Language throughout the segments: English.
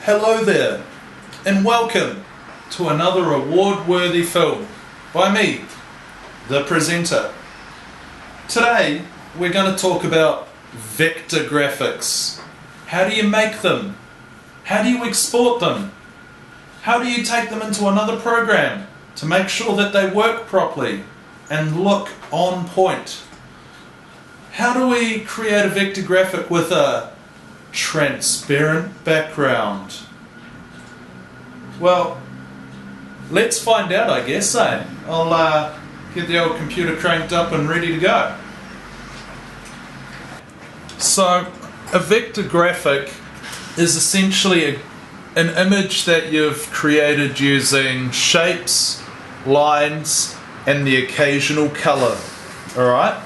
Hello there, and welcome to another award-worthy film by me, the presenter. Today, we're going to talk about vector graphics. How do you make them? How do you export them? How do you take them into another program to make sure that they work properly and look on point? How do we create a vector graphic with a transparent background? Well, let's find out, I guess, eh? I'll get the old computer cranked up and ready to go. So, a vector graphic is essentially an image that you've created using shapes, lines, and the occasional color. Alright?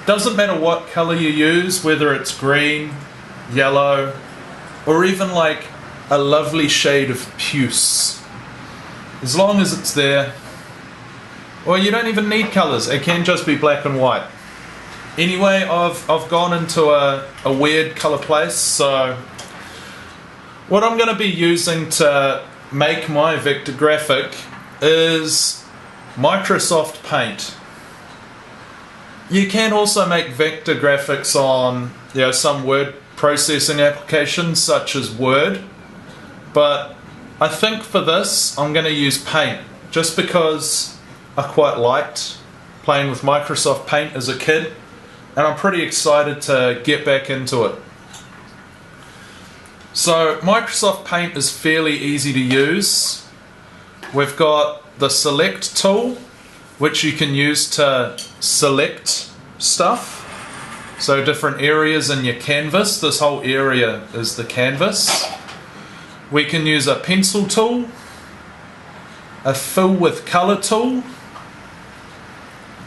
Doesn't matter what color you use, whether it's green, yellow, or even like a lovely shade of puce. As long as it's there. Or you don't even need colors, it can just be black and white. Anyway, I've gone into a weird color place, so what I'm going to be using to make my vector graphic is Microsoft Paint. You can also make vector graphics on, some word processing applications such as Word, but I think for this I'm going to use Paint just because I quite liked playing with Microsoft Paint as a kid, and I'm pretty excited to get back into it. So Microsoft Paint is fairly easy to use. We've got the select tool, which you can use to select stuff. So different areas in your canvas. This whole area is the canvas. We can use a pencil tool, a fill with color tool,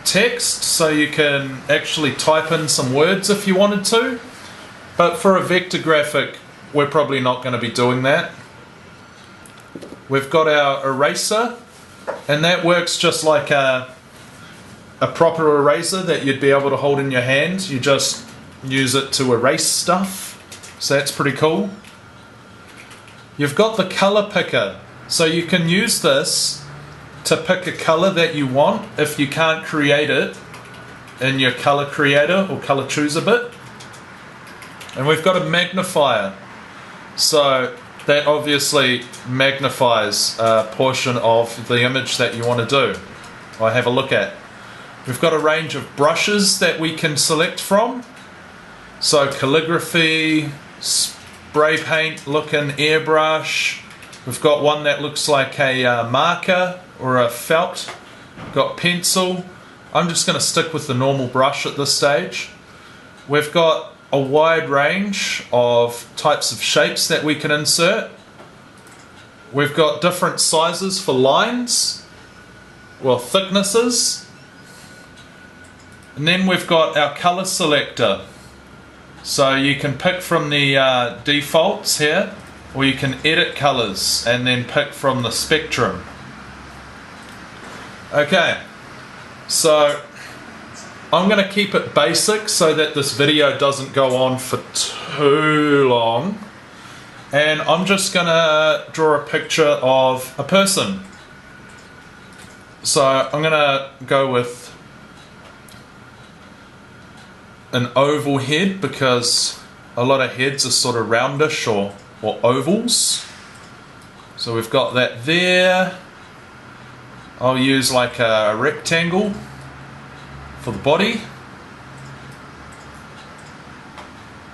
text, so you can actually type in some words if you wanted to. But for a vector graphic, we're probably not going to be doing that. We've got our eraser, and that works just like a proper eraser that you'd be able to hold in your hand. You just use it to erase stuff, so that's pretty cool. You've got the color picker, so you can use this to pick a color that you want if you can't create it in your color creator or color chooser bit. And we've got a magnifier, so that obviously magnifies a portion of the image that you want to do or have a look at. We've got a range of brushes that we can select from. So calligraphy, spray paint looking airbrush. We've got one that looks like a marker or a felt. We've got pencil. I'm just going to stick with the normal brush at this stage. We've got a wide range of types of shapes that we can insert. We've got different sizes for lines, well, thicknesses. And then we've got our color selector. So you can pick from the defaults here, or you can edit colors and then pick from the spectrum. Okay, so I'm going to keep it basic so that this video doesn't go on for too long. And I'm just going to draw a picture of a person. So I'm going to go with an oval head because a lot of heads are sort of roundish or ovals. So we've got that there. I'll use like a rectangle for the body.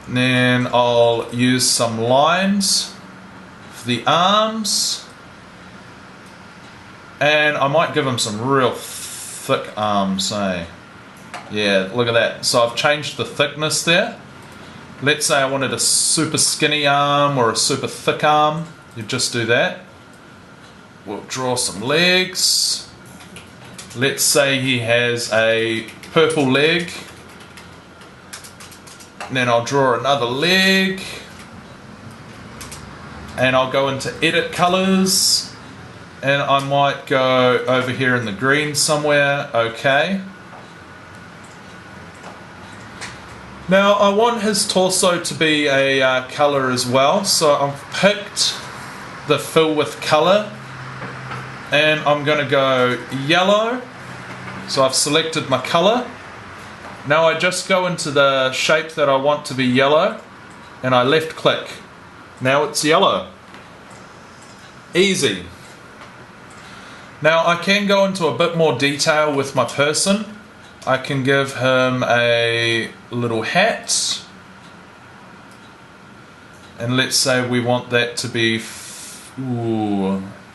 And then I'll use some lines for the arms. And I might give them some real thick arms, eh? Yeah, look at that. So I've changed the thickness there. Let's say I wanted a super skinny arm or a super thick arm. You just do that. We'll draw some legs. Let's say he has a purple leg. And then I'll draw another leg. And I'll go into edit colors. And I might go over here in the green somewhere. Okay. Now I want his torso to be a colour as well, so I've picked the fill with colour and I'm going to go yellow. So I've selected my colour. Now I just go into the shape that I want to be yellow and I left click. Now it's yellow. Easy. Now I can go into a bit more detail with my person. I can give him a little hat. And let's say we want that to be,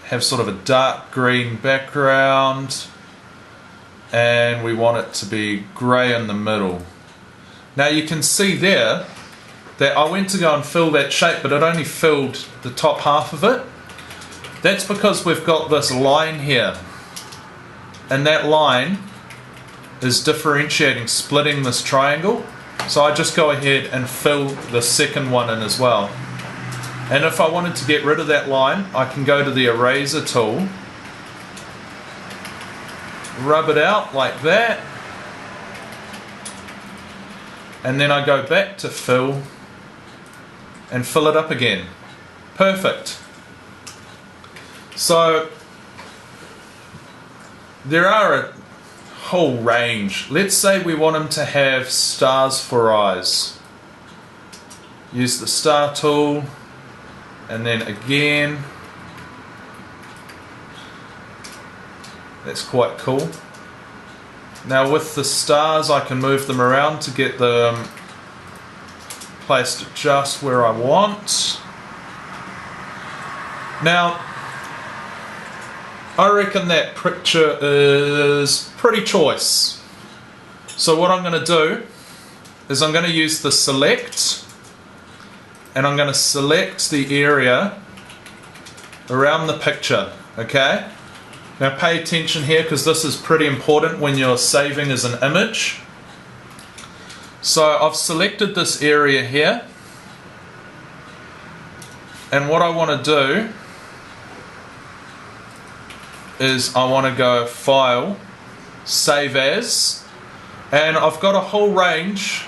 have sort of a dark green background. And we want it to be grey in the middle. Now you can see there that I went to go and fill that shape, but it only filled the top half of it. That's because we've got this line here. And that line is differentiating, splitting this triangle. So I just go ahead and fill the second one in as well. And if I wanted to get rid of that line, I can go to the eraser tool, rub it out like that, and then I go back to fill and fill it up again. Perfect. So there are a whole range. Let's say we want him to have stars for eyes. Use the star tool and then again. That's quite cool. Now with the stars I can move them around to get them placed just where I want. Now I reckon that picture is pretty choice. So what I'm going to do is I'm going to use the select and I'm going to select the area around the picture, okay? Now pay attention here because this is pretty important when you're saving as an image. So I've selected this area here, and what I want to do is I want to go File, Save As, and I've got a whole range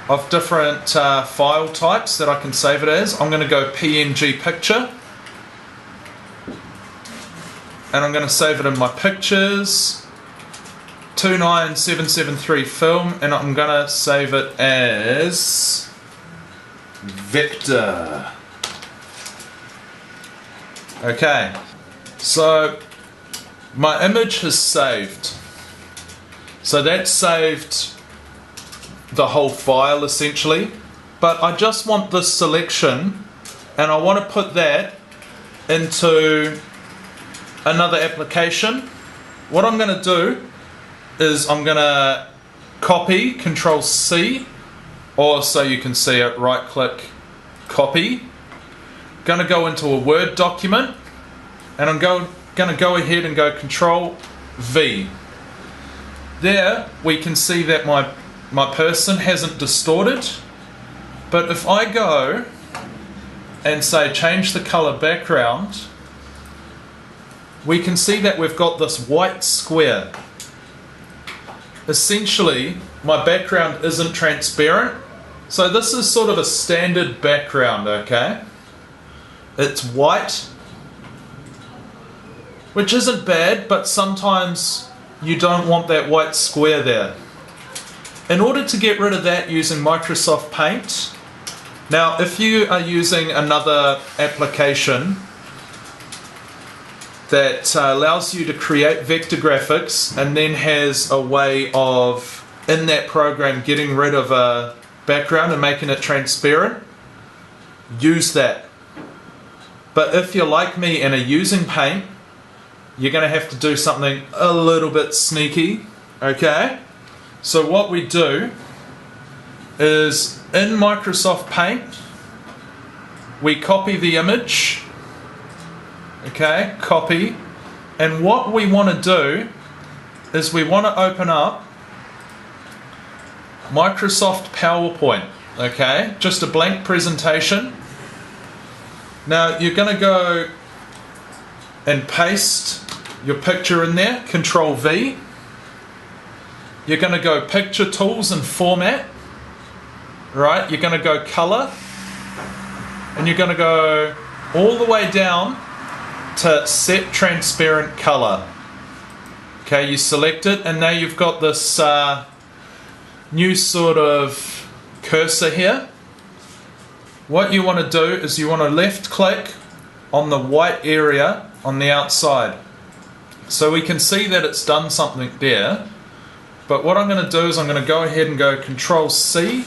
of different file types that I can save it as. I'm going to go PNG picture, and I'm going to save it in my pictures, 29773 film, and I'm going to save it as vector. Okay, so my image has saved. So that saved the whole file essentially, but I just want this selection and I want to put that into another application. What I'm going to do is I'm going to copy, Control C, or so you can see it, right click, copy. Going to go into a Word document and I'm going to go ahead and go Control V. There we can see that my person hasn't distorted, but if I go and say change the color background, we can see that we've got this white square. Essentially, my background isn't transparent, so this is sort of a standard background, okay? It's white, which isn't bad, but sometimes you don't want that white square there. In order to get rid of that using Microsoft Paint, now if you are using another application that allows you to create vector graphics and then has a way of, in that program, getting rid of a background and making it transparent, use that. But if you're like me and are using Paint, you're going to have to do something a little bit sneaky, okay? So what we do is in Microsoft Paint, we copy the image, okay, copy, and what we want to do is we want to open up Microsoft PowerPoint, okay, just a blank presentation. Now you're going to go and paste your picture in there, Control V. You're going to go Picture Tools and Format, right, you're going to go color, and you're going to go all the way down to set transparent color. Okay, you select it, and now you've got this new sort of cursor here. What you want to do is you want to left click on the white area on the outside. So we can see that it's done something there. But what I'm going to do is I'm going to go ahead and go Control C,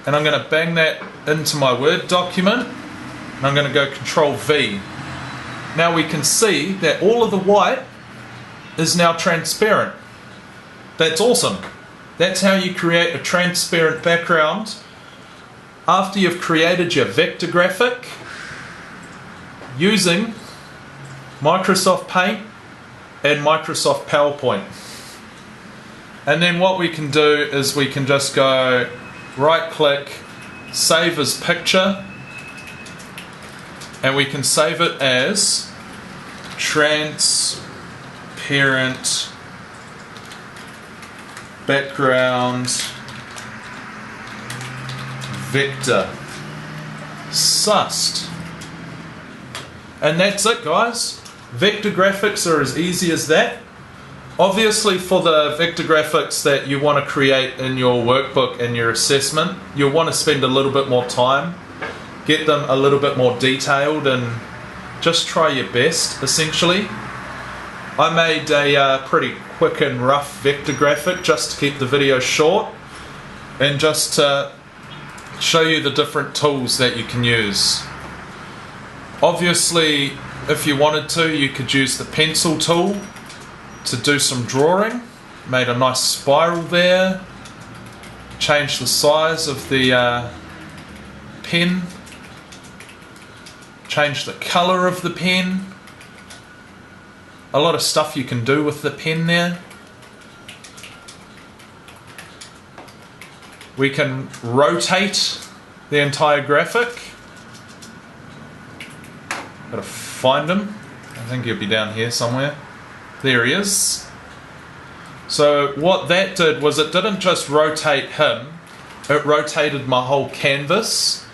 and I'm going to bang that into my Word document, and I'm going to go Control V. Now we can see that all of the white is now transparent. That's awesome. That's how you create a transparent background after you've created your vector graphic using Microsoft Paint and Microsoft PowerPoint. And then what we can do is we can just go right click, save as picture, and we can save it as transparent background vector. Sussed. And that's it, guys. Vector graphics are as easy as that. Obviously, for the vector graphics that you want to create in your workbook and your assessment, you'll want to spend a little bit more time, get them a little bit more detailed, and just try your best, essentially. I made a pretty quick and rough vector graphic just to keep the video short, and just to show you the different tools that you can use. Obviously, if you wanted to, you could use the pencil tool to do some drawing. Made a nice spiral there. Change the size of the pen. Change the color of the pen. A lot of stuff you can do with the pen there. We can rotate the entire graphic. Gotta find him. I think he'll be down here somewhere. There he is. So what that did was it didn't just rotate him, it rotated my whole canvas.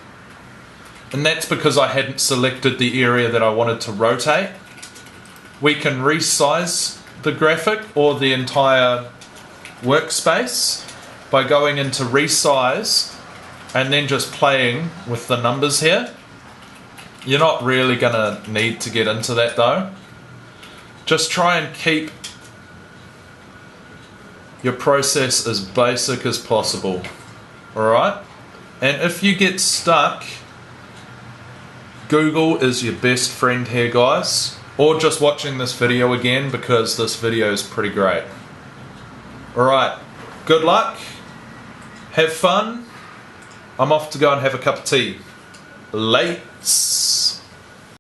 And that's because I hadn't selected the area that I wanted to rotate. We can resize the graphic or the entire workspace by going into resize and then just playing with the numbers here. You're not really going to need to get into that though. Just try and keep your process as basic as possible. Alright? And if you get stuck, Google is your best friend here, guys. Or just watching this video again, because this video is pretty great. Alright, good luck. Have fun. I'm off to go and have a cup of tea. Late.